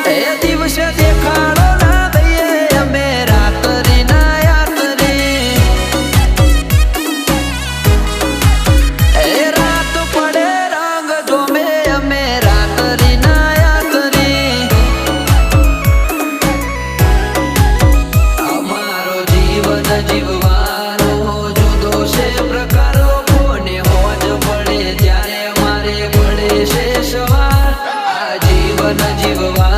એ દિવસે દેખાડો ના દઈએ અમે રાત્રિ ના યાત્રી એ રાત પડે રંગ જોમે અમે રાત્રિ ના યાત્રી અમારો જીવન જીવવાનો જુદો છે પ્રકારો કોને હોજ પડે ત્યારે મારે પડે છે સવાર આ જીવન જીવવા